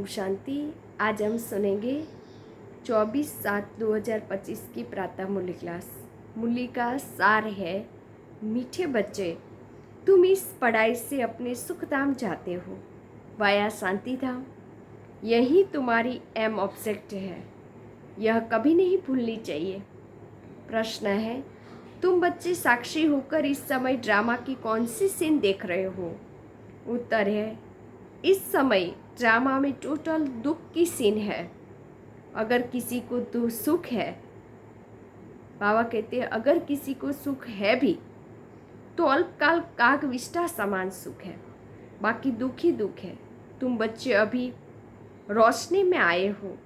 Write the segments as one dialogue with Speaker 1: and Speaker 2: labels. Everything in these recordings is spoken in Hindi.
Speaker 1: ओम शांति। आज हम सुनेंगे 24/7/2025 की प्रातः मूल्य क्लास। मूल्य का सार है, मीठे बच्चे, तुम इस पढ़ाई से अपने सुख धाम जाते हो, वाया शांति धाम। यही तुम्हारी एम ऑब्जेक्ट है, यह कभी नहीं भूलनी चाहिए। प्रश्न है, तुम बच्चे साक्षी होकर इस समय ड्रामा की कौन सी सीन देख रहे हो? उत्तर है, इस समय ड्रामा में टोटल दुख की सीन है। अगर किसी को सुख है, बाबा कहते हैं अगर किसी को सुख है भी तो अल्पकाल कागविष्टा समान सुख है, बाकी दुख ही दुख है। तुम बच्चे अभी रोशनी में आए हो,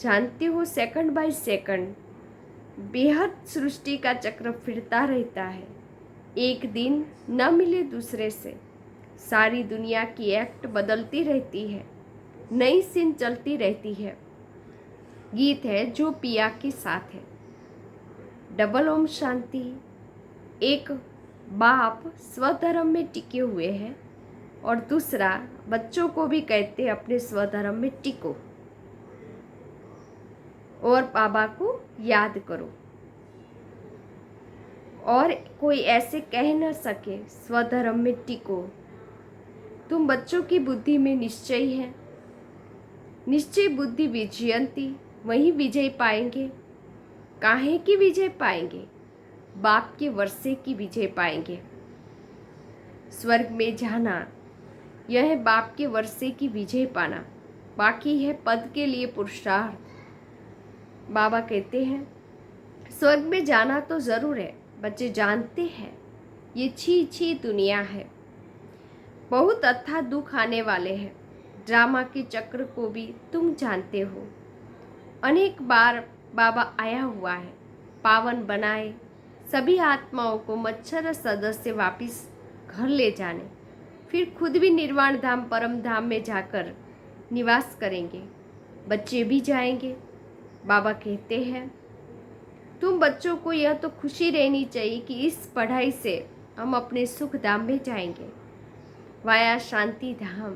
Speaker 1: जानते हो सेकंड बाय सेकंड बेहद सृष्टि का चक्र फिरता रहता है। एक दिन न मिले दूसरे से, सारी दुनिया की एक्ट बदलती रहती है, नई सीन चलती रहती है। गीत है जो पिया के साथ है। डबल ओम शांति। एक बाप स्वधर्म में टिके हुए हैं और दूसरा बच्चों को भी कहते हैं अपने स्वधर्म में टिको और बाबा को याद करो। और कोई ऐसे कह न सके स्वधर्म में टिको। तुम बच्चों की बुद्धि में निश्चय है, निश्चय बुद्धि विजयंती, वही विजय पाएंगे। काहे की विजय पाएंगे? बाप के वर्षे की विजय पाएंगे। स्वर्ग में जाना यह है बाप के वर्षे की विजय पाना, बाकी है पद के लिए पुरुषार्थ। बाबा कहते हैं स्वर्ग में जाना तो जरूर है। बच्चे जानते हैं ये छी छी दुनिया है, बहुत अथाह दुख आने वाले हैं। ड्रामा के चक्र को भी तुम जानते हो। अनेक बार बाबा आया हुआ है, पावन बनाए सभी आत्माओं को मच्छर सदस्य वापिस घर ले जाने, फिर खुद भी निर्वाण धाम परम धाम में जाकर निवास करेंगे। बच्चे भी जाएंगे। बाबा कहते हैं तुम बच्चों को यह तो खुशी रहनी चाहिए कि इस पढ़ाई से हम अपने सुख धाम में जाएंगे, वाया शांति धाम।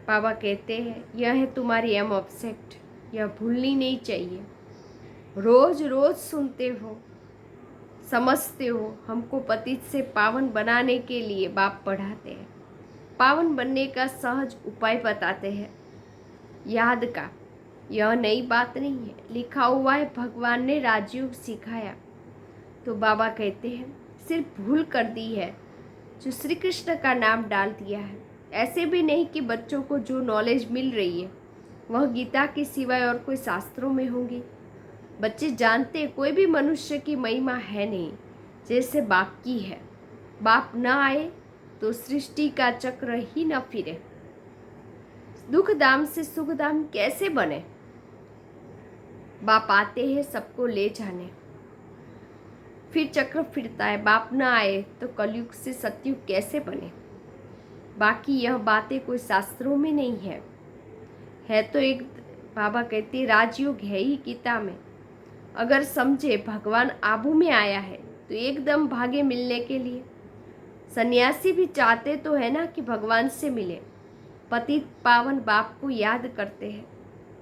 Speaker 1: बाबा कहते हैं यह है तुम्हारी एम ऑब्जेक्ट, यह भूलनी नहीं चाहिए। रोज रोज सुनते हो, समझते हो, हमको पतित से पावन बनाने के लिए बाप पढ़ाते हैं, पावन बनने का सहज उपाय बताते हैं। याद का यह नई बात नहीं है, लिखा हुआ है, भगवान ने राजयोग सिखाया। तो बाबा कहते हैं सिर्फ भूल कर दी है जो श्री कृष्ण का नाम डाल दिया है। ऐसे भी नहीं कि बच्चों को जो नॉलेज मिल रही है वह गीता के सिवाय और कोई शास्त्रों में होंगी। बच्चे जानते कोई भी मनुष्य की महिमा है नहीं जैसे बाप की है। बाप न आए तो सृष्टि का चक्र ही न फिरे। दुख धाम से सुख धाम कैसे बने? बाप आते हैं सबको ले जाने, फिर चक्र फिरता है। बाप न आए तो कलयुग से सतयुग कैसे बने? बाकी यह बातें कोई शास्त्रों में नहीं है तो एक बाबा कहते राजयोग है ही गीता में। अगर समझे भगवान आबू में आया है तो एकदम भागे मिलने के लिए। सन्यासी भी चाहते तो है ना कि भगवान से मिले। पतित पावन बाप को याद करते हैं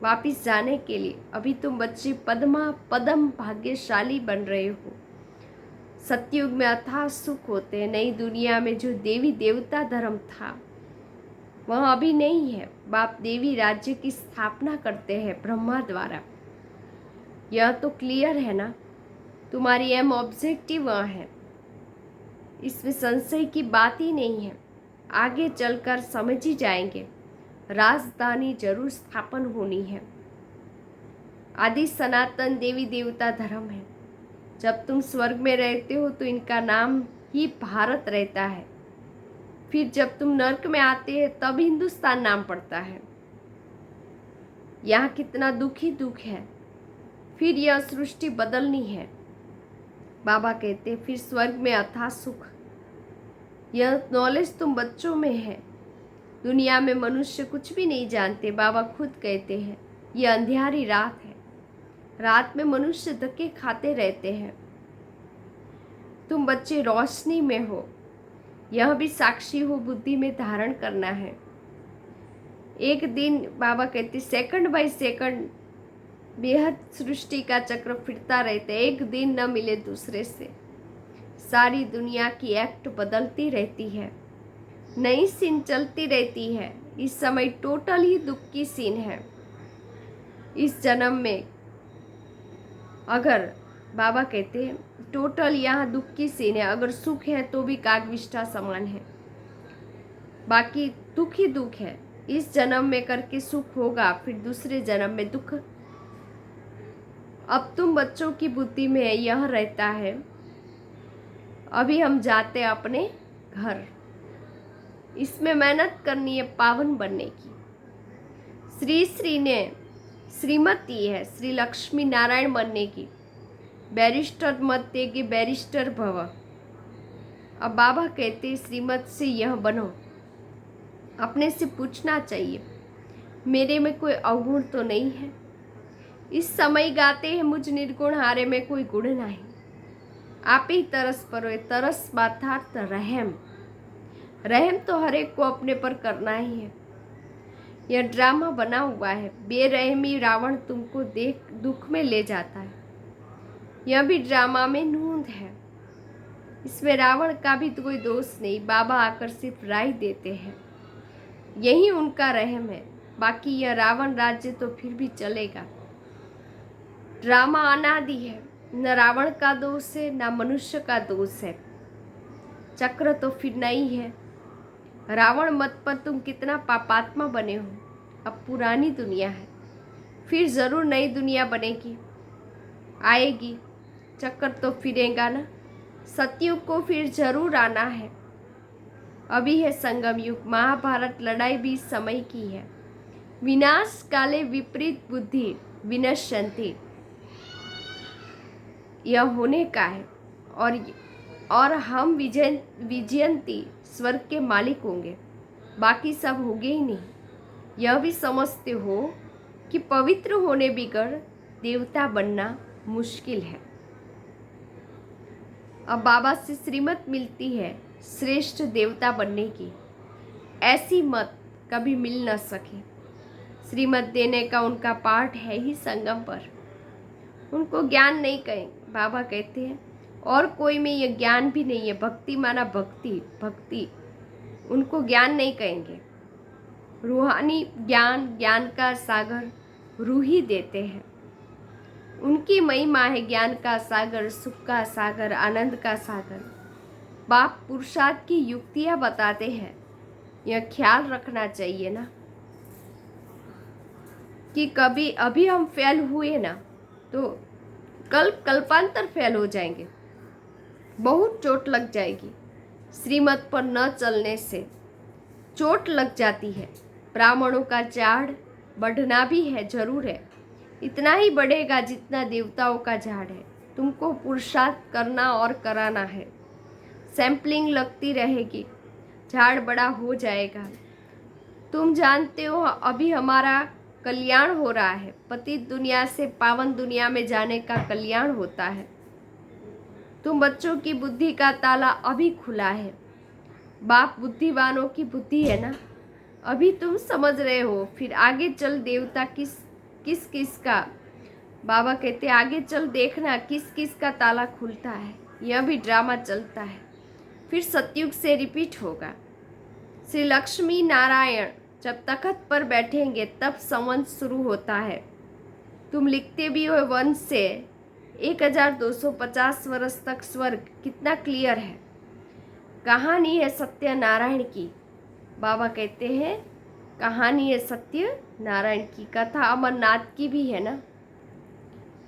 Speaker 1: वापिस जाने के लिए। अभी तुम बच्चे पद्मा पदम भाग्यशाली बन रहे हो। सतयुग में अथाह सुख होते हैं। नई दुनिया में जो देवी देवता धर्म था वह अभी नहीं है। बाप देवी राज्य की स्थापना करते हैं ब्रह्मा द्वारा। यह तो क्लियर है ना? तुम्हारी एम ऑब्जेक्टिव वह है, इसमें संशय की बात ही नहीं है। आगे चलकर समझ ही जाएंगे। राजधानी जरूर स्थापन होनी है। आदि सनातन देवी देवता धर्म है। जब तुम स्वर्ग में रहते हो तो इनका नाम ही भारत रहता है। फिर जब तुम नर्क में आते हैं तब हिंदुस्तान नाम पड़ता है। यहाँ कितना दुख ही दुख है। फिर यह सृष्टि बदलनी है। बाबा कहते फिर स्वर्ग में अथाह सुख। यह नॉलेज तुम बच्चों में है। दुनिया में मनुष्य कुछ भी नहीं जानते। बाबा खुद कहते हैं यह अंधियारी रात है, रात में मनुष्य धक्के खाते रहते हैं। तुम बच्चे रोशनी में हो, यह भी साक्षी हो, बुद्धि में धारण करना है। एक दिन बाबा कहते सेकंड बाय सेकंड बेहद सृष्टि का चक्र फिरता रहता है, एक दिन न मिले दूसरे से। सारी दुनिया की एक्ट बदलती रहती है, नई सीन चलती रहती है। इस समय टोटल ही दुख की सीन है। इस जन्म में अगर बाबा कहते हैं टोटल यहाँ दुख की सीन है, अगर सुख है तो भी कागविष्ठा समान है, बाकी दुख ही दुख है। इस जन्म में करके सुख होगा, फिर दूसरे जन्म में दुख। अब तुम बच्चों की बुद्धि में यह रहता है, अभी हम जाते अपने घर, इसमें मेहनत करनी है पावन बनने की। श्री श्री ने श्रीमती है श्री लक्ष्मी नारायण बनने की। बैरिस्टर मत दे कि बैरिस्टर भव। अब बाबा कहते श्रीमत से यह बनो। अपने से पूछना चाहिए मेरे में कोई अवगुण तो नहीं है। इस समय गाते हैं मुझ निर्गुण हारे में कोई गुण नहीं। आप ही तरस पर, तरस बाथार्थ रहम। रहम तो हर एक को अपने पर करना ही है। यह ड्रामा बना हुआ है, बेरहमी रावण तुमको देख दुख में ले जाता है। यह भी ड्रामा में नूंद है, इसमें रावण का भी तो कोई दोष नहीं। बाबा आकर सिर्फ राय देते हैं, यही उनका रहम है। बाकी यह रावण राज्य तो फिर भी चलेगा। ड्रामा अनादि है, न रावण का दोष है न मनुष्य का दोष है। चक्र तो फिर नहीं है। रावण मत पर तुम कितना पापात्मा बने हो। अब पुरानी दुनिया है, फिर जरूर नई दुनिया बनेगी, आएगी। चक्कर तो फिरेगा ना। सतयुग को फिर जरूर आना है। अभी है संगम युग। महाभारत लड़ाई भी इस समय की है। विनाश काले विपरीत बुद्धि विनश्यन्ति, यह होने का है। और हम विजयंती स्वर्ग के मालिक होंगे, बाकी सब होंगे ही नहीं। यह भी समझते हो कि पवित्र होने बिगड़ देवता बनना मुश्किल है। अब बाबा से श्रीमत मिलती है श्रेष्ठ देवता बनने की। ऐसी मत कभी मिल न सके। श्रीमत देने का उनका पाठ है ही संगम पर। उनको ज्ञान नहीं कहें। बाबा कहते हैं और कोई में यह ज्ञान भी नहीं है। भक्ति माना भक्ति, भक्ति उनको ज्ञान नहीं कहेंगे। रूहानी ज्ञान, ज्ञान का सागर रूह ही देते हैं। उनकी महिमा है ज्ञान का सागर, सुख का सागर, आनंद का सागर। बाप पुरुषार्थ की युक्तियां बताते हैं। यह ख्याल रखना चाहिए ना कि कभी अभी हम फेल हुए ना तो कल कल्पांतर फेल हो जाएंगे, बहुत चोट लग जाएगी। श्रीमत पर न चलने से चोट लग जाती है। ब्राह्मणों का झाड़ बढ़ना भी है, जरूर है, इतना ही बढ़ेगा जितना देवताओं का झाड़ है। तुमको पुरुषार्थ करना और कराना है। सैंपलिंग लगती रहेगी, झाड़ बड़ा हो जाएगा। तुम जानते हो अभी हमारा कल्याण हो रहा है। पतित दुनिया से पावन दुनिया में जाने का कल्याण होता है। तुम बच्चों की बुद्धि का ताला अभी खुला है। बाप बुद्धिवानों की बुद्धि है ना, अभी तुम समझ रहे हो। फिर आगे चल देवता किस किस का, बाबा कहते आगे चल देखना किस किस का ताला खुलता है। यह भी ड्रामा चलता है, फिर सतयुग से रिपीट होगा। श्री लक्ष्मी नारायण जब तख्त पर बैठेंगे तब संवंत शुरू होता है। तुम लिखते भी हो वंश से 1250 वर्ष तक स्वर्ग, कितना क्लियर है। कहानी है सत्य नारायण की। बाबा कहते हैं कहानी है सत्य नारायण की। कथा अमरनाथ की भी है ना,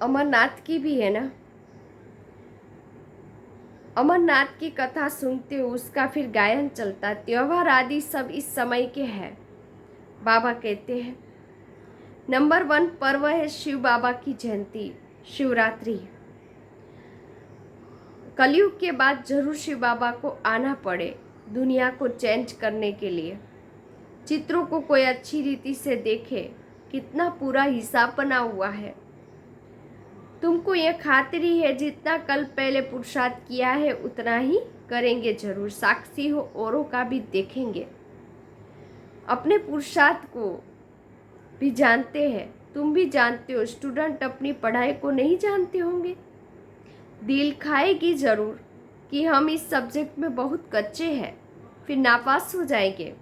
Speaker 1: अमरनाथ की भी है ना। अमरनाथ की कथा सुनते हो, उसका फिर गायन चलता। त्योहार आदि सब इस समय के हैं। बाबा कहते हैं नंबर 1 पर्व है शिव बाबा की जयंती, शिवरात्रि। कलयुग के बाद जरूर शिव बाबा को आना पड़े दुनिया को चेंज करने के लिए। चित्रों को कोई अच्छी रीति से देखे, कितना पूरा हिसाब बना हुआ है। तुमको यह खातिरी है जितना कल पहले पुरुषार्थ किया है उतना ही करेंगे जरूर। साक्षी हो औरों का भी देखेंगे। अपने पुरुषार्थ को भी जानते हैं। तुम भी जानते हो, स्टूडेंट अपनी पढ़ाई को नहीं जानते होंगे। दिल खाएगी ज़रूर कि हम इस सब्जेक्ट में बहुत कच्चे हैं, फिर नापास हो जाएंगे।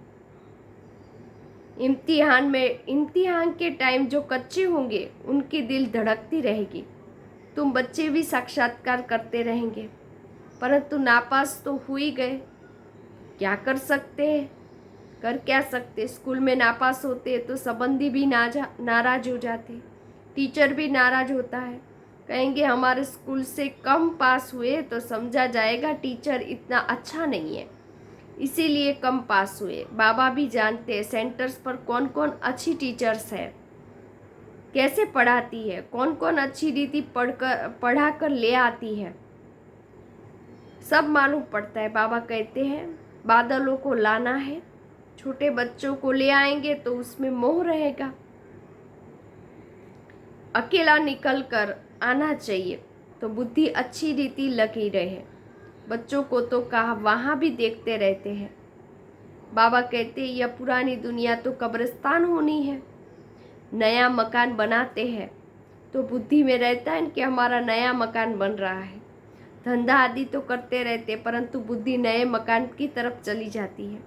Speaker 1: इम्तिहान के टाइम जो कच्चे होंगे उनकी दिल धड़कती रहेगी। तुम बच्चे भी साक्षात्कार करते रहेंगे, परंतु नापास तो हो ही गए। क्या कर सकते हैं, कर क्या सकते। स्कूल में नापास होते तो संबंधी भी नाराज हो जाते, टीचर भी नाराज होता है। कहेंगे हमारे स्कूल से कम पास हुए तो समझा जाएगा टीचर इतना अच्छा नहीं है, इसीलिए कम पास हुए। बाबा भी जानते हैं सेंटर्स पर कौन कौन अच्छी टीचर्स है, कैसे पढ़ाती है, कौन कौन अच्छी रीति पढ़ा कर ले आती है, सब मालूम पड़ता है। बाबा कहते हैं बादलों को लाना है, छोटे बच्चों को ले आएंगे तो उसमें मोह रहेगा। अकेला निकल कर आना चाहिए तो बुद्धि अच्छी रीति लगी रहे। बच्चों को तो कहा वहाँ भी देखते रहते हैं। बाबा कहते हैं यह पुरानी दुनिया तो कब्रिस्तान होनी है। नया मकान बनाते हैं तो बुद्धि में रहता है कि हमारा नया मकान बन रहा है। धंधा आदि तो करते रहते, परंतु बुद्धि नए मकान की तरफ चली जाती है।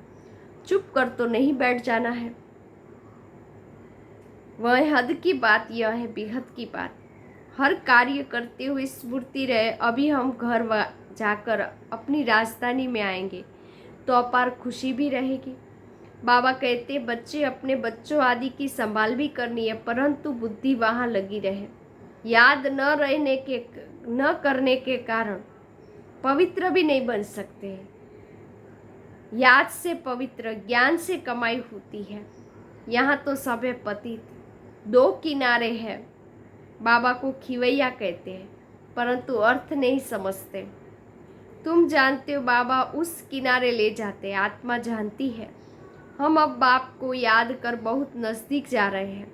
Speaker 1: चुप कर तो नहीं बैठ जाना है। वह हद की बात, यह है बेहद की बात। हर कार्य करते हुए स्फूर्ति रहे। अभी हम घर जाकर अपनी राजधानी में आएंगे तो अपार खुशी भी रहेगी। बाबा कहते बच्चे अपने बच्चों आदि की संभाल भी करनी है, परंतु बुद्धि वहाँ लगी रहे। याद न करने के कारण पवित्र भी नहीं बन सकते। याद से पवित्र, ज्ञान से कमाई होती है। यहाँ तो सब है पतित, दो किनारे हैं। बाबा को खिवैया कहते हैं, परंतु अर्थ नहीं समझते। तुम जानते हो बाबा उस किनारे ले जाते, आत्मा जानती है। हम अब बाप को याद कर बहुत नज़दीक जा रहे हैं।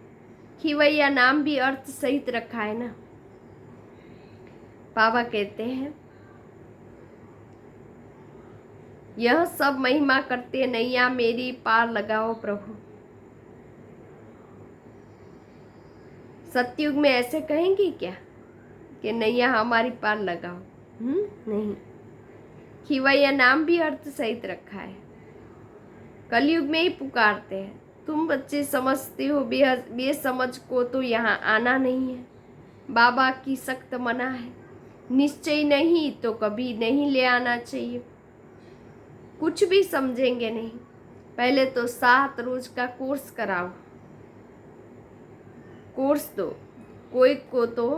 Speaker 1: खिवैया नाम भी अर्थ सहित रखा है ना। बाबा कहते हैं यह सब महिमा करते नैया मेरी पार लगाओ प्रभु। सतयुग में ऐसे कहेंगे क्या कि नैया हमारी पार लगाओ? नहीं। खिवैया नाम भी अर्थ सहित रखा है। कलयुग में ही पुकारते हैं। तुम बच्चे समझते हो, बेसमझ को तो यहाँ आना नहीं है। बाबा की सख्त मना है। निश्चय नहीं तो कभी नहीं ले आना चाहिए। कुछ भी समझेंगे नहीं। पहले तो 7 रोज का कोर्स कराओ, कोर्स दो। कोई को तो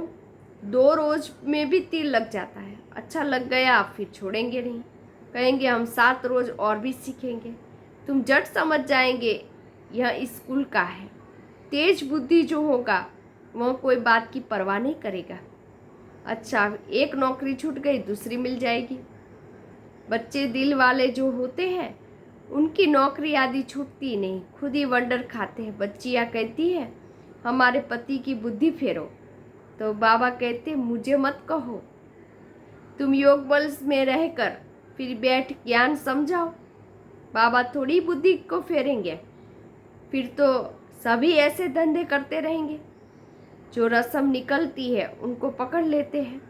Speaker 1: 2 रोज में भी तीर लग जाता है। अच्छा लग गया फिर छोड़ेंगे नहीं, कहेंगे हम 7 रोज और भी सीखेंगे। तुम जट समझ जाएंगे यह स्कूल का है। तेज बुद्धि जो होगा वह कोई बात की परवाह नहीं करेगा। अच्छा, एक नौकरी छूट गई, दूसरी मिल जाएगी। बच्चे दिल वाले जो होते हैं उनकी नौकरी आदि छूटती नहीं, खुद ही वंडर खाते हैं। बच्चियाँ कहती है हमारे पति की बुद्धि फेरो, तो बाबा कहते मुझे मत कहो, तुम योग बल में रहकर फिर बैठ ज्ञान समझाओ। बाबा थोड़ी बुद्धि को फेरेंगे, फिर तो सभी ऐसे धंधे करते रहेंगे। जो रस्म निकलती है उनको पकड़ लेते हैं।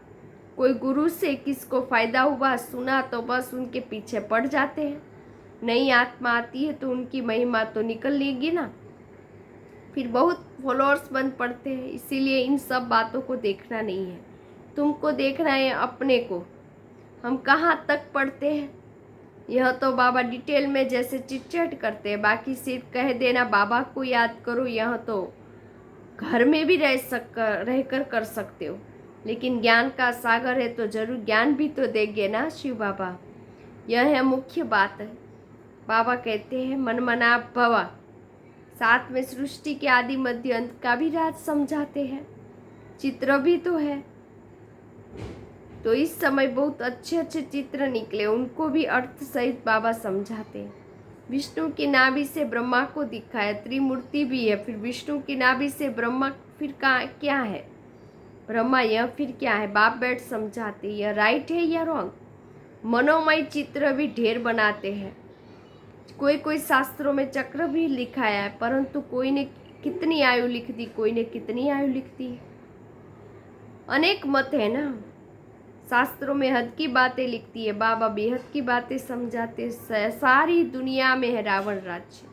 Speaker 1: कोई गुरु से किसको फायदा हुआ सुना तो बस उनके पीछे पड़ जाते हैं। नई आत्मा आती है तो उनकी महिमा तो निकल लेगी ना, फिर बहुत फॉलोअर्स बन पड़ते हैं। इसीलिए इन सब बातों को देखना नहीं है, तुमको देखना है अपने को। हम कहाँ तक पढ़ते हैं यह तो बाबा डिटेल में जैसे चिट-चैट करते हैं। बाकी सिर्फ कह देना बाबा को याद करो, यह तो घर में भी रहकर कर सकते हो। लेकिन ज्ञान का सागर है तो जरूर ज्ञान भी तो देंगे ना शिव बाबा। यह है मुख्य बात है। बाबा कहते हैं मन मना भवा। साथ में सृष्टि के आदि मध्य अंत का भी राज समझाते हैं। चित्र भी तो है, तो इस समय बहुत अच्छे अच्छे चित्र निकले, उनको भी अर्थ सहित बाबा समझाते हैं। विष्णु की नाभि से ब्रह्मा को दिखाया, त्रिमूर्ति भी है। फिर विष्णु की नाभि से ब्रह्मा फिर क्या है, ब्रह्मा यह फिर क्या है, बाप बैठ समझाते यह राइट है या रॉन्ग। मनोमय चित्र भी ढेर बनाते हैं। कोई कोई शास्त्रों में चक्र भी लिखाया है, परंतु कोई ने कितनी आयु लिख दी, कोई ने कितनी आयु लिख दी। अनेक मत है ना। शास्त्रों में हद की बातें लिखती है, बाबा बेहद की बातें समझाते। सारी दुनिया में है रावण राज्य,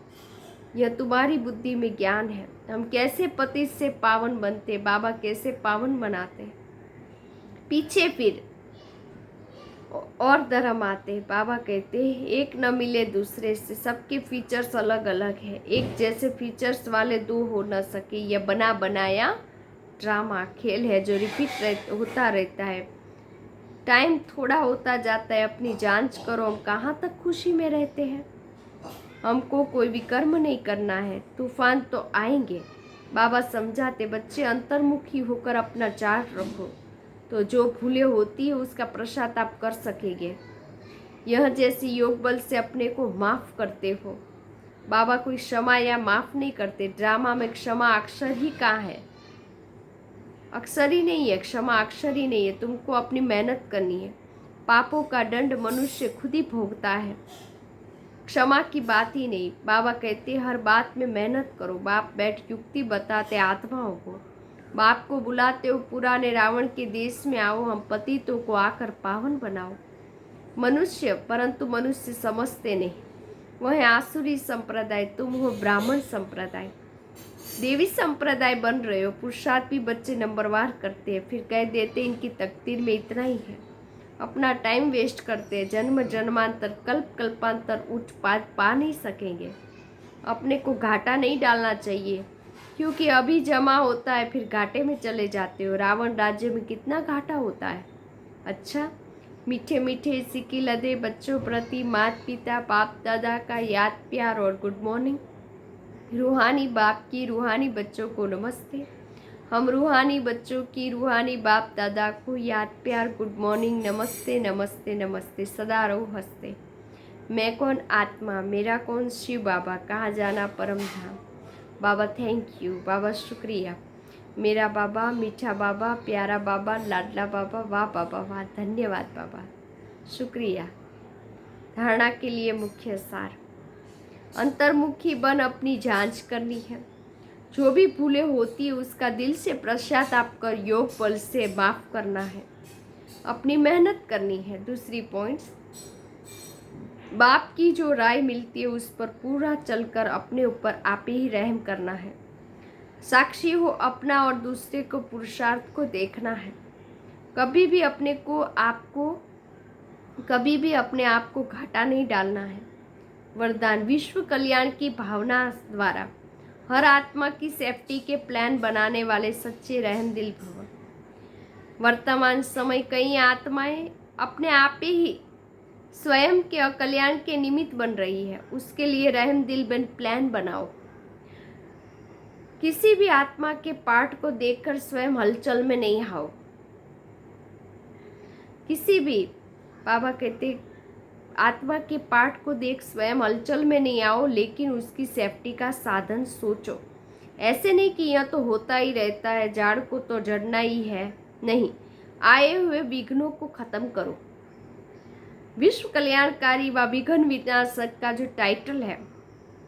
Speaker 1: यह तुम्हारी बुद्धि में ज्ञान है। हम कैसे पति से पावन बनते, बाबा कैसे पावन बनाते। पीछे फिर और धर्म आते। बाबा कहते हैं एक न मिले दूसरे से, सबके फीचर्स अलग अलग है, एक जैसे फीचर्स वाले दो हो न सके। यह बना बनाया ड्रामा खेल है जो रिपीट होता रहता है। टाइम थोड़ा होता जाता है, अपनी जांच करो हम कहाँ तक खुशी में रहते हैं। हमको कोई भी कर्म नहीं करना है, तूफान तो आएंगे। बाबा समझाते बच्चे अंतर्मुखी होकर अपना चार्ट रखो, तो जो भूलें होती है उसका पश्चाताप कर सकेंगे। यह जैसे योग बल से अपने को माफ़ करते हो। बाबा कोई क्षमा या माफ़ नहीं करते। ड्रामा में क्षमा अक्षर ही कहाँ है, अक्षर ही नहीं है, क्षमा अक्षर ही नहीं है। तुमको अपनी मेहनत करनी है। पापों का दंड मनुष्य खुद ही भोगता है, क्षमा की बात ही नहीं। बाबा कहते हर बात में मेहनत करो। बाप बैठ युक्ति बताते आत्माओं को। बाप को बुलाते हो पुराने रावण के देश में आओ, हम पतितों को आकर पावन बनाओ। मनुष्य, परंतु मनुष्य समझते नहीं, वह आसुरी संप्रदाय, तुम हो ब्राह्मण संप्रदाय। देवी संप्रदाय बन रहे हो। पुरुषार्थ भी बच्चे नंबरवार करते हैं, फिर कह देते इनकी तकदीर में इतना ही है। अपना टाइम वेस्ट करते हैं। जन्म जन्मांतर कल्प कल्पांतर उठ पा नहीं सकेंगे। अपने को घाटा नहीं डालना चाहिए, क्योंकि अभी जमा होता है फिर घाटे में चले जाते हो। रावण राज्य में कितना घाटा होता है। अच्छा, मीठे मीठे सिक्की लदे बच्चों प्रति माता पिता बाप दादा का याद प्यार और गुड मॉर्निंग। रूहानी बाप की रूहानी बच्चों को नमस्ते। हम रूहानी बच्चों की रूहानी बाप दादा को याद प्यार गुड मॉर्निंग, नमस्ते नमस्ते नमस्ते। सदा रहो हंसते। मैं कौन आत्मा, मेरा कौन शिव बाबा, कहाँ जाना परम धाम। बाबा थैंक यू, बाबा शुक्रिया। मेरा बाबा, मीठा बाबा, प्यारा बाबा, लाडला बाबा, वाह बाबा वाह, धन्यवाद बाबा, शुक्रिया। धारणा के लिए मुख्य सार, अंतर्मुखी बन अपनी जांच करनी है। जो भी भूलें होती है उसका दिल से पश्चाताप कर योग बल से माफ करना है। अपनी मेहनत करनी है। दूसरी पॉइंट्स, बाप की जो राय मिलती है उस पर पूरा चलकर अपने ऊपर आप ही रहम करना है। साक्षी हो अपना और दूसरे को पुरुषार्थ को देखना है। कभी भी अपने आप को घाटा नहीं डालना है। वरदान, विश्व कल्याण की भावना द्वारा हर आत्मा की सेफ्टी के प्लान बनाने वाले सच्चे रहम दिल भव। वर्तमान समय कई आत्माएं अपने आप ही स्वयं के कल्याण के निमित्त बन रही है, उसके लिए रहम दिल बन प्लान बनाओ। किसी भी आत्मा के पार्ट को देखकर स्वयं हलचल में नहीं आओ। किसी भी, बाबा कहते आत्मा के पार्ट को देख स्वयं हलचल में नहीं आओ, लेकिन उसकी सेफ्टी का साधन सोचो। ऐसे नहीं कि यह तो होता ही रहता है, झाड़ को तो जड़ना ही है, नहीं, आए हुए विघ्नों को खत्म करो। विश्व कल्याणकारी व विघ्न विनाशक का जो टाइटल है,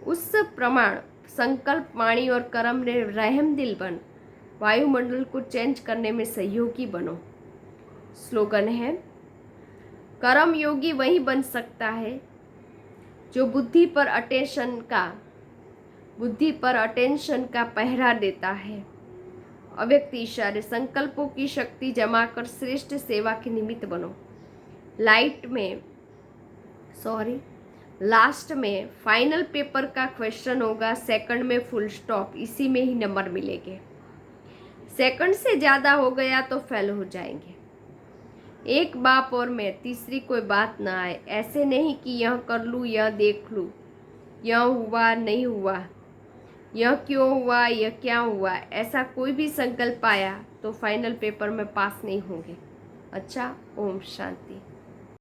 Speaker 1: उस प्रमाण संकल्प वाणी और कर्म ने रहम दिल बन वायुमंडल को चेंज करने में सहयोगी बनो। स्लोगन है, कर्म योगी वही बन सकता है जो बुद्धि पर अटेंशन का पहरा देता है। अव्यक्त इशारे संकल्पों की शक्ति जमा कर श्रेष्ठ सेवा के निमित्त बनो। लास्ट में फाइनल पेपर का क्वेश्चन होगा, सेकंड में फुल स्टॉप, इसी में ही नंबर मिलेंगे। सेकंड से ज़्यादा हो गया तो फेल हो जाएंगे। एक बाप और मैं, तीसरी कोई बात ना आए। ऐसे नहीं कि यह कर लूँ, यह देख लूँ, यह हुआ नहीं हुआ, यह क्यों हुआ, यह क्या हुआ, ऐसा कोई भी संकल्प आया तो फाइनल पेपर में पास नहीं होंगे। अच्छा, ओम शांति।